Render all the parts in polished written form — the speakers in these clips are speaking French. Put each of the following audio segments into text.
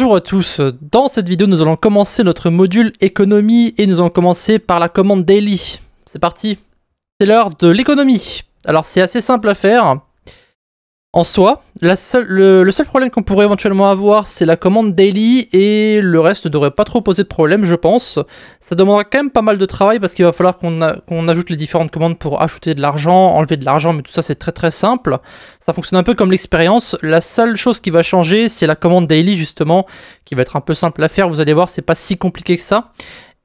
Bonjour à tous, dans cette vidéo nous allons commencer notre module économie et nous allons commencer par la commande daily. C'est parti, c'est l'heure de l'économie. Alors c'est assez simple à faire. En soi, le seul problème qu'on pourrait éventuellement avoir, c'est la commande daily et le reste ne devrait pas trop poser de problème, je pense. Ça demandera quand même pas mal de travail parce qu'il va falloir qu'on ajoute les différentes commandes pour ajouter de l'argent, enlever de l'argent, mais tout ça c'est très simple. Ça fonctionne un peu comme l'expérience. La seule chose qui va changer, c'est la commande daily justement, qui va être un peu simple à faire. Vous allez voir, c'est pas si compliqué que ça.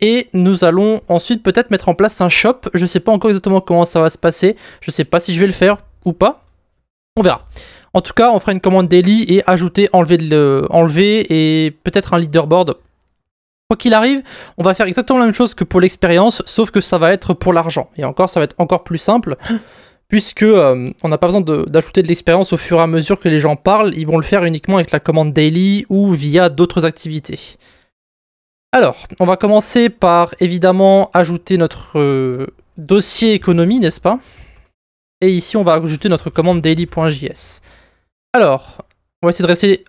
Et nous allons ensuite peut-être mettre en place un shop. Je sais pas encore exactement comment ça va se passer. Je sais pas si je vais le faire ou pas. On verra. En tout cas, on fera une commande daily et ajouter, enlever et peut-être un leaderboard. Quoi qu'il arrive, on va faire exactement la même chose que pour l'expérience, sauf que ça va être pour l'argent. Et encore, ça va être encore plus simple, puisque on n'a pas besoin d'ajouter de l'expérience au fur et à mesure que les gens parlent. Ils vont le faire uniquement avec la commande daily ou via d'autres activités. Alors, on va commencer par évidemment ajouter notre dossier économie, n'est-ce pas ? Et ici, on va ajouter notre commande daily.js. Alors, on va essayer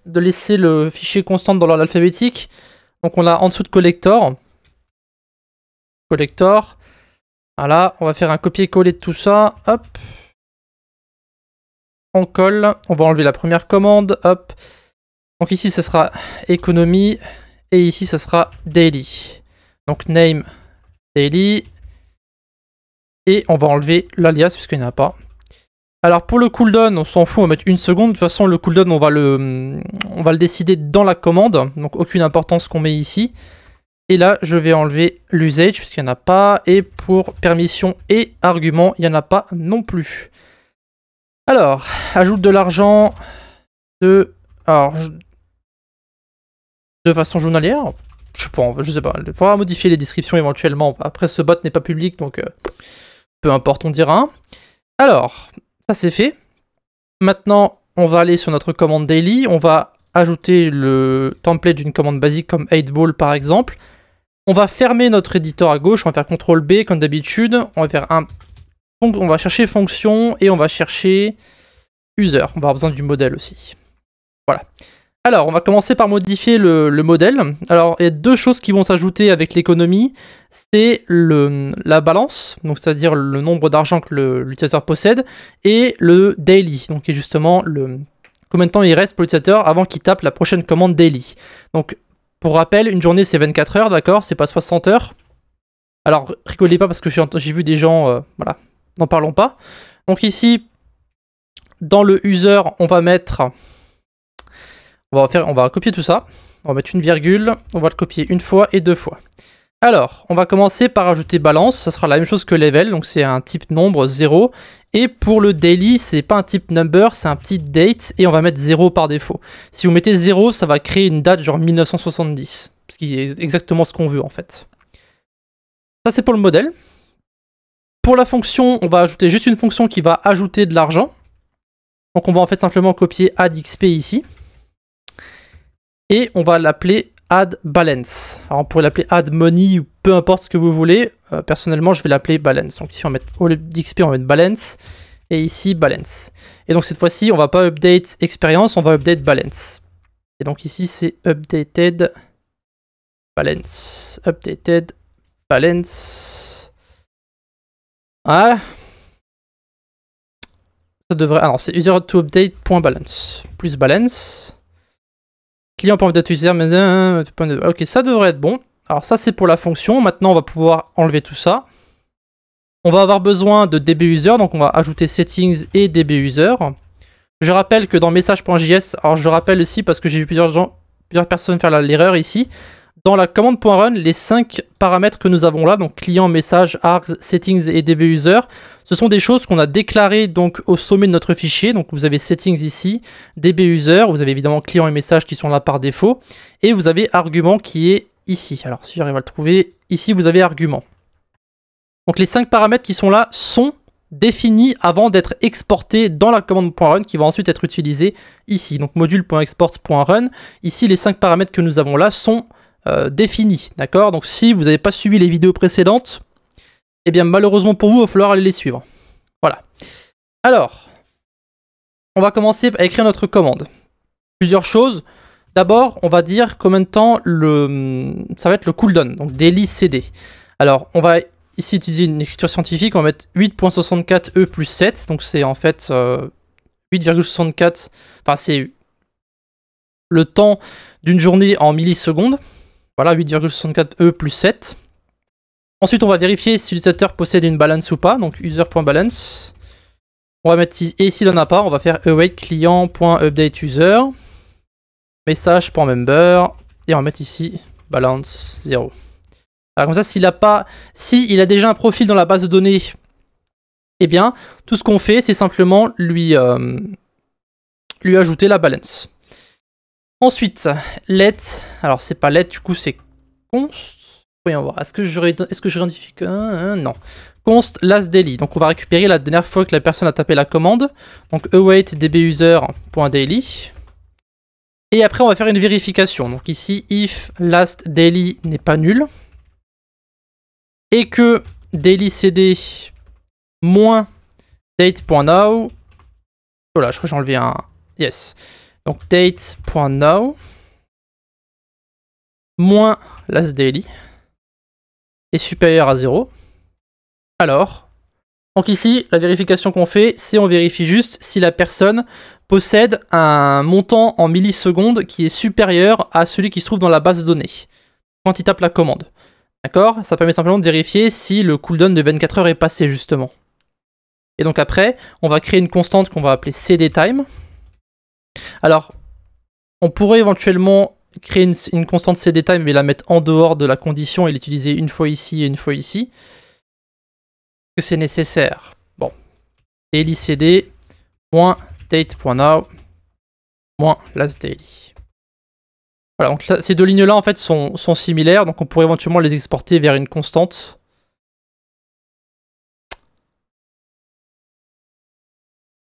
de laisser le fichier constant dans l'ordre alphabétique. Donc, on a en dessous de collector. Collector. Voilà, on va faire un copier-coller de tout ça. Hop. On colle. On va enlever la première commande. Hop. Donc, ici, ce sera économie. Et ici, ce sera daily. Donc, name daily. Et on va enlever l'alias puisqu'il n'y en a pas. Alors pour le cooldown, on s'en fout, on va mettre 1 seconde. De toute façon, le cooldown, on va le décider dans la commande. Donc aucune importance qu'on met ici. Et là, je vais enlever l'usage puisqu'il n'y en a pas. Et pour permission et argument, il n'y en a pas non plus. Alors, ajoute de l'argent de façon journalière. Je sais pas. Il faudra modifier les descriptions éventuellement. Après, ce bot n'est pas public, donc... peu importe, on dira. Alors, ça c'est fait. Maintenant, on va aller sur notre commande daily. On va ajouter le template d'une commande basique comme 8ball par exemple. On va fermer notre éditeur à gauche. On va faire CTRL-B comme d'habitude. On va chercher fonction et on va chercher user. On va avoir besoin du modèle aussi. Voilà. Alors, on va commencer par modifier le modèle. Alors, il y a deux choses qui vont s'ajouter avec l'économie. C'est la balance, donc c'est-à-dire le nombre d'argent que l'utilisateur possède, et le daily, donc qui est justement combien de temps il reste pour l'utilisateur avant qu'il tape la prochaine commande daily. Donc, pour rappel, une journée c'est 24 heures, d'accord, c'est pas 60 heures. Alors, rigolez pas parce que j'ai vu des gens, voilà, n'en parlons pas. Donc ici, dans le user, on va mettre... On va copier tout ça, on va mettre une virgule, on va le copier une fois et deux fois. Alors, on va commencer par ajouter balance, ça sera la même chose que level, donc c'est un type nombre 0. Et pour le daily, c'est pas un type number, c'est un petit date, et on va mettre 0 par défaut. Si vous mettez 0, ça va créer une date genre 1970, ce qui est exactement ce qu'on veut en fait. Ça c'est pour le modèle. Pour la fonction, on va ajouter juste une fonction qui va ajouter de l'argent. Donc on va en fait simplement copier addxp ici. Et on va l'appeler add balance. Alors on pourrait l'appeler add money ou peu importe ce que vous voulez. Personnellement, je vais l'appeler balance. Donc ici, on va mettre au lieu d'XP, on va mettre balance. Et ici, balance. Et donc cette fois-ci, on va pas update expérience, on va update balance. Et donc ici, c'est updated balance. Updated balance. Voilà. Ça devrait... Ah non, c'est user to update.balance. Plus balance. Client.updateUser, ok, ça devrait être bon. Alors ça c'est pour la fonction, maintenant on va pouvoir enlever tout ça. On va avoir besoin de dbuser, donc on va ajouter settings et dbuser. Je rappelle que dans message.js, alors je rappelle aussi parce que j'ai vu plusieurs personnes faire l'erreur ici. Dans la commande.run, les 5 paramètres que nous avons là, donc client, message, args, settings et dbuser, ce sont des choses qu'on a déclarées donc au sommet de notre fichier. Donc vous avez settings ici, dbuser, vous avez évidemment client et message qui sont là par défaut, et vous avez argument qui est ici. Alors si j'arrive à le trouver, ici vous avez argument. Donc les 5 paramètres qui sont là sont définis avant d'être exportés dans la commande.run qui va ensuite être utilisée ici. Donc module.export.run, ici les 5 paramètres que nous avons là sont définis, d'accord? Donc si vous n'avez pas suivi les vidéos précédentes, eh bien malheureusement pour vous, il va falloir aller les suivre. Voilà. Alors, on va commencer à écrire notre commande. plusieurs choses. D'abord, on va dire combien de temps ça va être le cooldown, donc daily CD. Alors, on va ici utiliser une écriture scientifique, on va mettre 8.64 E plus 7, donc c'est en fait 8,64, enfin c'est le temps d'une journée en millisecondes. Voilà, 8,64 E plus 7. Ensuite, on va vérifier si l'utilisateur possède une balance ou pas, donc user.balance. On va mettre ici, et s'il n'en a pas, on va faire await client.update user. Message.member, et on va mettre ici balance 0. Alors comme ça, s'il a déjà un profil dans la base de données, eh bien, tout ce qu'on fait, c'est simplement lui ajouter la balance. Ensuite, let, alors c'est pas let, du coup c'est const. Voyons voir, est-ce que je réidentifie non. Const last daily, donc on va récupérer la dernière fois que la personne a tapé la commande. Donc await dbuser.daily. Et après, on va faire une vérification. Donc ici, if last daily n'est pas nul, et que daily cd moins date.now. Oh là, je crois que j'ai enlevé un. Yes. Donc date.now moins last daily est supérieur à 0. Alors, donc ici, la vérification qu'on fait, c'est on vérifie juste si la personne possède un montant en millisecondes qui est supérieur à celui qui se trouve dans la base de données quand il tape la commande. D'accord? Ça permet simplement de vérifier si le cooldown de 24 heures est passé justement. Et donc après, on va créer une constante qu'on va appeler cdtime. Alors, on pourrait éventuellement créer une constante cdtime mais la mettre en dehors de la condition et l'utiliser une fois ici et une fois ici. Que c'est nécessaire. Bon. Daily cd moins date.now moins last daily. Voilà, donc là, ces deux lignes-là en fait sont similaires, donc on pourrait éventuellement les exporter vers une constante.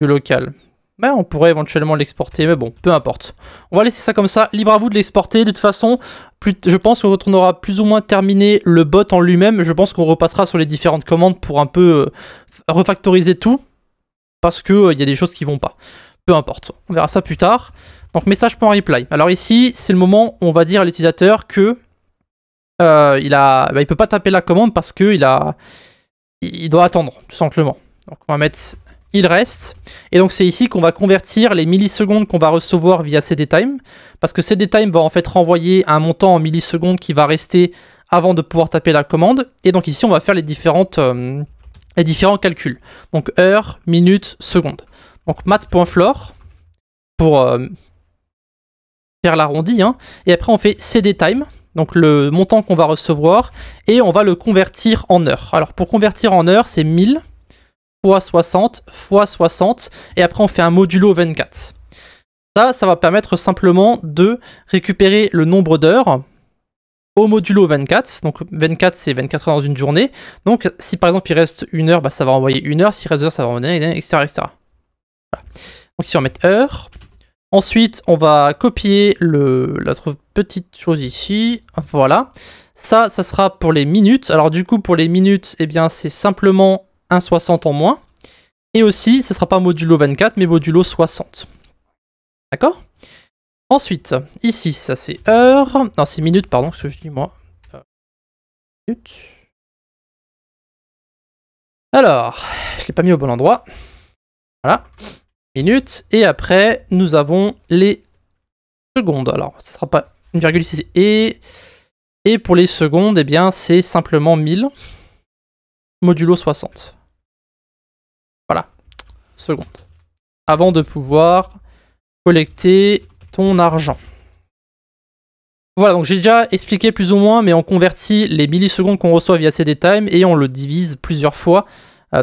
Du local. Ben, on pourrait éventuellement l'exporter, mais bon, peu importe. On va laisser ça comme ça, libre à vous de l'exporter. De toute façon, je pense que quand on aura plus ou moins terminé le bot en lui-même, je pense qu'on repassera sur les différentes commandes pour un peu refactoriser tout, parce que il y a des choses qui vont pas. Peu importe, on verra ça plus tard. Donc message.reply. Alors ici, c'est le moment où on va dire à l'utilisateur que il peut pas taper la commande parce que il doit attendre, tout simplement. Donc on va mettre il reste, et donc c'est ici qu'on va convertir les millisecondes qu'on va recevoir via cdtime, parce que cdtime va en fait renvoyer un montant en millisecondes qui va rester avant de pouvoir taper la commande, et donc ici on va faire les différents calculs. Donc heure, minute, seconde. Donc mat.floor pour faire l'arrondi, hein. Et après on fait cdtime, donc le montant qu'on va recevoir, et on va le convertir en heures. Alors pour convertir en heures, c'est 1000 fois 60 fois 60, et après on fait un modulo 24. Ça va permettre simplement de récupérer le nombre d'heures au modulo 24. Donc 24, c'est 24 heures dans une journée. Donc si par exemple il reste une heure, bah, ça va envoyer une heure. S'il reste 2 heures, ça va envoyer, etc. etc. Voilà. Donc ici on va mettre heure. Ensuite, on va copier l'autre petite chose ici. Voilà. Ça sera pour les minutes. Alors du coup, pour les minutes, eh bien, c'est simplement 1,60 en moins. Et aussi, ce ne sera pas modulo 24, mais modulo 60. D'accord? Ensuite, ici, ça c'est heure. Non, c'est minutes, pardon, ce que je dis moi. Minutes. Alors, je ne l'ai pas mis au bon endroit. Voilà. Minutes. Et après, nous avons les secondes. Alors, ce ne sera pas une virgule ici. Et pour les secondes, eh bien, c'est simplement 1000 modulo 60. Voilà. Secondes. Avant de pouvoir collecter ton argent. Voilà, donc j'ai déjà expliqué plus ou moins, mais on convertit les millisecondes qu'on reçoit via cdtime et on le divise plusieurs fois.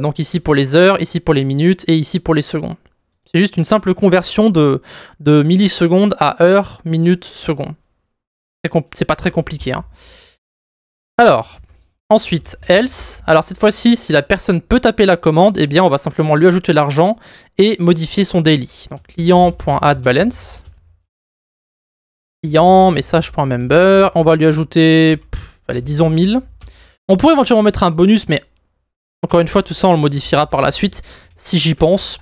Donc ici pour les heures, ici pour les minutes et ici pour les secondes. C'est juste une simple conversion de millisecondes à heures, minutes, secondes. C'est pas très compliqué, hein. Alors, ensuite, else. Alors cette fois-ci, si la personne peut taper la commande, eh bien on va simplement lui ajouter l'argent et modifier son daily. Donc client.addBalance. Client, message.member. On va lui ajouter, allez, disons 1000. On pourrait éventuellement mettre un bonus, mais encore une fois, tout ça on le modifiera par la suite si j'y pense.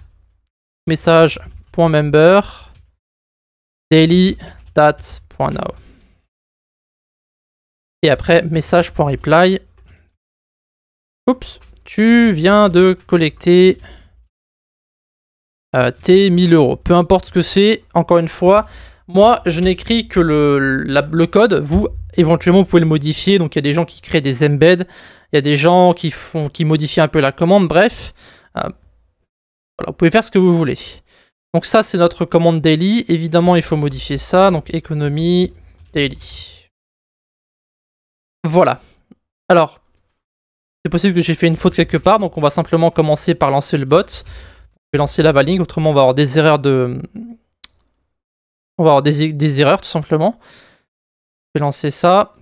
Message.member. daily date.now. Et après, message.reply. Oups, tu viens de collecter tes 1000 euros. Peu importe ce que c'est, encore une fois, moi je n'écris que le code. Vous, éventuellement, vous pouvez le modifier. Donc il y a des gens qui créent des embeds, il y a des gens qui modifient un peu la commande. Bref, voilà, vous pouvez faire ce que vous voulez. Donc ça, c'est notre commande daily. Évidemment, il faut modifier ça. Donc économie daily. Voilà. Alors, c'est possible que j'ai fait une faute quelque part. Donc on va simplement commencer par lancer le bot. Je vais lancer la Valink, autrement on va avoir des erreurs de... On va avoir des erreurs tout simplement. Je vais lancer ça.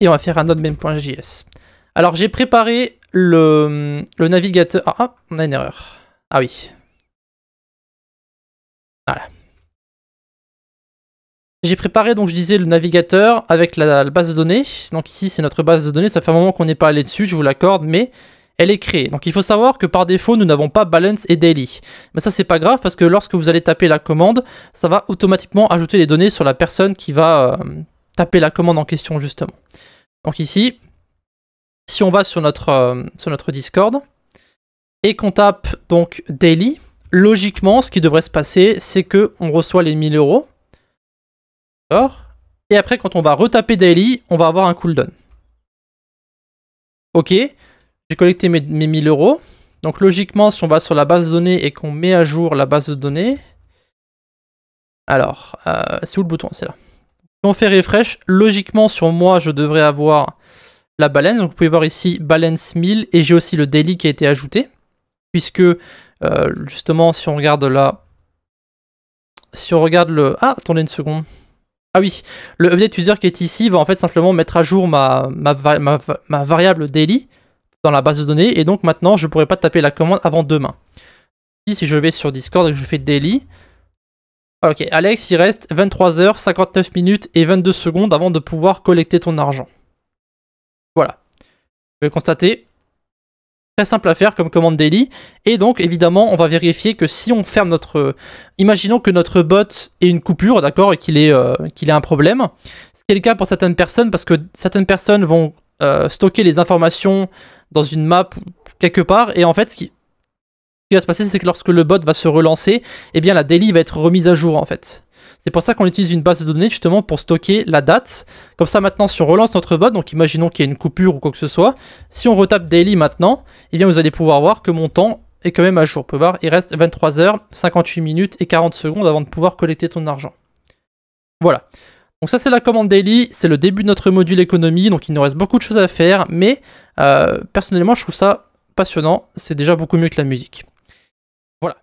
Et on va faire un node main.js. Alors j'ai préparé le navigateur... Ah, on a une erreur. Ah oui. Voilà. J'ai préparé, donc je disais, le navigateur avec la base de données. Donc ici c'est notre base de données. Ça fait un moment qu'on n'est pas allé dessus, je vous l'accorde, mais... elle est créée. Donc il faut savoir que par défaut, nous n'avons pas balance et daily. Mais ça, c'est pas grave parce que lorsque vous allez taper la commande, ça va automatiquement ajouter les données sur la personne qui va taper la commande en question, justement. Donc ici, si on va sur notre Discord et qu'on tape donc daily, logiquement, ce qui devrait se passer, c'est qu'on reçoit les 1000 euros. D'accord. Et après, quand on va retaper daily, on va avoir un cooldown. Ok. J'ai collecté mes 1000 euros. Donc logiquement, si on va sur la base de données et qu'on met à jour la base de données... Alors, c'est où le bouton? C'est là. Si on fait refresh, logiquement sur moi, je devrais avoir la balance. Donc vous pouvez voir ici, balance 1000. Et j'ai aussi le daily qui a été ajouté. Puisque, justement, si on regarde là... Si on regarde le... Ah, attendez une seconde. Ah oui, le update user qui est ici va en fait simplement mettre à jour ma variable daily dans la base de données, et donc maintenant je pourrais pas taper la commande avant demain. Si je vais sur Discord et que je fais daily, ok, Alex, il reste 23h, 59 minutes et 22 secondes avant de pouvoir collecter ton argent. Voilà. Vous pouvez constater, très simple à faire comme commande daily, et donc évidemment on va vérifier que si on ferme notre... Imaginons que notre bot ait une coupure, d'accord, et qu'il ait un problème. Ce qui est le cas pour certaines personnes, parce que certaines personnes vont stocker les informations dans une map quelque part, et en fait ce qui va se passer, c'est que lorsque le bot va se relancer, eh bien la daily va être remise à jour en fait. C'est pour ça qu'on utilise une base de données justement pour stocker la date. Comme ça maintenant, si on relance notre bot, donc imaginons qu'il y ait une coupure ou quoi que ce soit, si on retape daily maintenant, eh bien vous allez pouvoir voir que mon temps est quand même à jour. Vous pouvez voir, il reste 23h, 58 minutes et 40 secondes avant de pouvoir collecter ton argent. Voilà. Donc ça c'est la commande daily, c'est le début de notre module économie, donc il nous reste beaucoup de choses à faire, mais personnellement je trouve ça passionnant, c'est déjà beaucoup mieux que la musique. Voilà.